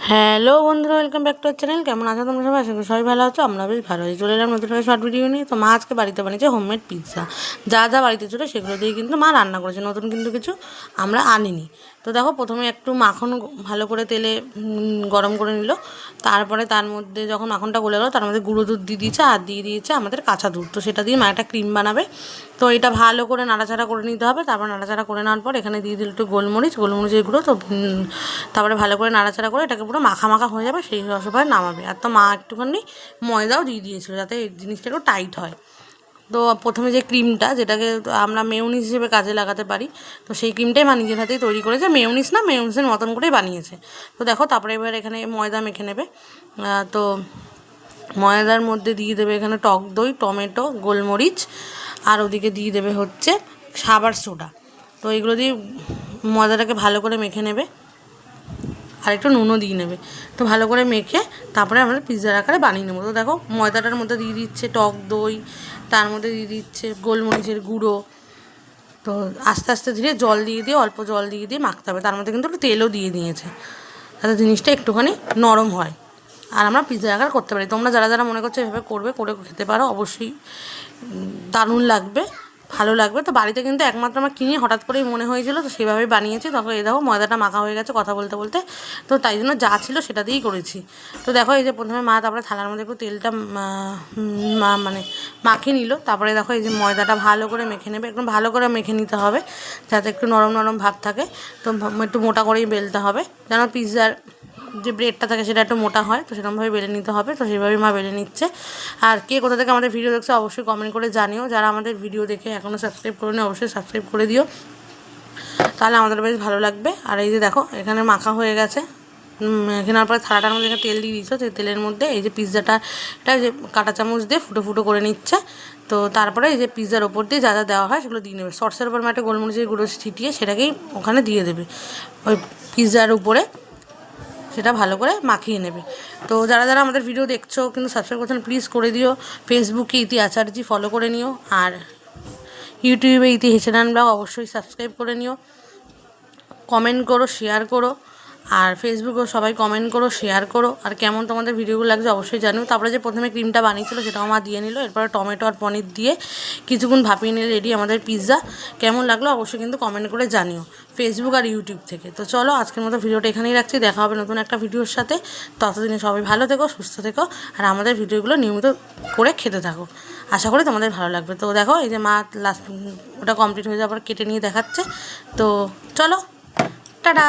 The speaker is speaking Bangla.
হ্যালো বন্ধুরা, welcome back to our channel. কেমন আছো তোমরা সবাই? আশা করি সবাই ভালো আছো। আমরা বেশ ভালো আছি। চলে এলাম নতুন একটা শর্ট ভিডিও নিয়ে। তো মা আজকে বাড়িতে বানিয়েছে হোমমেড পিৎজা। যা যা বাড়িতে ছিল সেগুলো দিয়ে কিন্তু মা রান্না করেছে, নতুন কিন্তু কিছু আমরা আনিনি। তো দেখো, প্রথমে একটু মাখন ভালো করে তেলে গরম করে নিল। তারপরে তার মধ্যে যখন মাখনটা গলে গেলো তার মধ্যে গুঁড়ো দুধ দিয়ে দিয়েছে আর দিয়ে দিয়েছে আমাদের কাঁচা দুধ। তো সেটা দিয়ে মা একটা ক্রিম বানাবে। তো এটা ভালো করে নাড়াচাড়া করে নিতে হবে। তারপর নাড়াচাড়া করে নেওয়ার পর এখানে দিয়ে দিল একটু গোলমরিচের গুঁড়ো। তো তারপরে ভালো করে নাড়াচাড়া করে এটাকে পুরো মাখা মাখা হয়ে যাবে, সেই সময় নামাবে। আর তো মা একটুখানি ময়দাও দিয়ে দিয়েছিল যাতে এই জিনিসটা একটু টাইট হয়। তো প্রথমে যে ক্রিমটা, যেটাকে আমরা মেয়োনিজ হিসেবে কাজে লাগাতে পারি, তো সেই ক্রিমটাই মা নিজের হাতেই তৈরি করেছে। মেয়োনিজের মতন করেই বানিয়েছে। তো দেখো, তারপরে এবার এখানে ময়দা মেখে নেবে। তো ময়দার মধ্যে দিয়ে দেবে এখানে টক দই, টমেটো, গোলমরিচ, আর ওদিকে দিয়ে দেবে হচ্ছে সাবার সোডা। তো এইগুলো দিয়ে ময়দাটাকে ভালো করে মেখে নেবে আর একটু নুনও দিয়ে নেবে। তো ভালো করে মেখে তারপরে আমরা পিৎজার আকারে বানিয়ে নেবো। তো দেখো, ময়দাটার মধ্যে দিয়ে দিচ্ছে টক দই, তার মধ্যে দিয়ে দিচ্ছে গোলমরিচের গুঁড়ো। তো আস্তে আস্তে ধীরে জল দিয়ে অল্প জল দিয়ে মাখতে হবে। তার মধ্যে কিন্তু একটু তেলও দিয়ে দিয়েছে যাতে জিনিসটা একটুখানি নরম হয় আর আমরা পিৎজার আকার করতে পারি। তোমরা যারা যারা মনে করছো এভাবে করে খেতে পারো, অবশ্যই দারুণ লাগবে, ভালো লাগবে। তো বাড়িতে কিন্তু একমাত্র আমার কিনে হঠাৎ করেই মনে হয়েছিল, তো সেভাবেই বানিয়েছি। তখন এই দেখো ময়দাটা মাখা হয়ে গেছে কথা বলতে বলতে। তো তাই জন্য যা ছিল সেটা দিয়েই করেছি। তো দেখো, এই যে প্রথমে মা তারপরে থালার মধ্যে একটু তেলটা মানে মাখিয়ে নিল। তারপরে দেখো, এই যে ময়দাটা ভালো করে মেখে নেবে, একদম ভালো করে মেখে নিতে হবে যাতে একটু নরম নরম ভাব থাকে। তো একটু মোটা করেই বেলতে হবে যেন পিৎজার যে ব্রেডটা থাকে সেটা একটু মোটা হয়। তো সেরকমভাবে বেলে নিতে হবে। তো সেইভাবেই মা বেলে নিচ্ছে। আর কে কোথা থেকে আমাদের ভিডিও দেখছে অবশ্যই কমেন্ট করে জানিও। যারা আমাদের ভিডিও দেখে এখনও সাবস্ক্রাইব করে অবশ্যই সাবস্ক্রাইব করে দিও, তাহলে আমাদের বেশ ভালো লাগবে। আর এই যে দেখো, এখানে মাখা হয়ে গেছে। এখানে পরে থালাটার মধ্যে এখানে তেল দিয়ে দিচ্ছ। সেই তেলের মধ্যে এই যে পিৎজাটা, এটা যে কাঁটা চামচ দিয়ে ফুটো ফুটো করে নিচ্ছে। তো তারপরে এই যে পিৎজার ওপর দিয়ে যা যা দেওয়া হয় সেগুলো দিয়ে নেবে। সসের উপর একটা গোলমরিচের গুঁড়ো ছিটিয়ে সেটাকেই ওখানে দিয়ে দেবে ওই পিৎজার উপরে, সেটা ভালো করে মাখিয়ে নেবে। তো যারা যারা আমাদের ভিডিও দেখছো কিন্তু সাবস্ক্রাইব করছেন, প্লিজ করে দিও। ফেসবুকে ইতি আচার্যি ফলো করে নিও, আর ইউটিউবে ইতি হেসেনান ব্লগ অবশ্যই সাবস্ক্রাইব করে নিও। কমেন্ট করো, শেয়ার করো। আর ফেসবুকেও সবাই কমেন্ট করো, শেয়ার করো। আর কেমন তোমাদের ভিডিওগুলো লাগছে অবশ্যই জানিও। তারপরে যে প্রথমে ক্রিমটা বানিয়েছিল সেটাও আমার দিয়ে নিল। এরপরে টমেটো আর পনির দিয়ে কিছুক্ষণ ভাপিয়ে নিলে রেডি আমাদের পিৎজা। কেমন লাগলো অবশ্যই কিন্তু কমেন্ট করে জানিও ফেসবুক আর ইউটিউব থেকে। তো চলো, আজকের মতো ভিডিওটা এখানেই রাখছি। দেখা হবে নতুন একটা ভিডিওর সাথে। ততদিনে সবাই ভালো থেকো, সুস্থ থেকো, আর আমাদের ভিডিওগুলো নিয়মিত করে খেতে থাকো। আশা করি তোমাদের ভালো লাগবে। তো দেখো, এই যে মা লাস্ট ওটা কমপ্লিট হয়ে যাওয়ার পর কেটে নিয়ে দেখাচ্ছে। তো চলো, টাটা।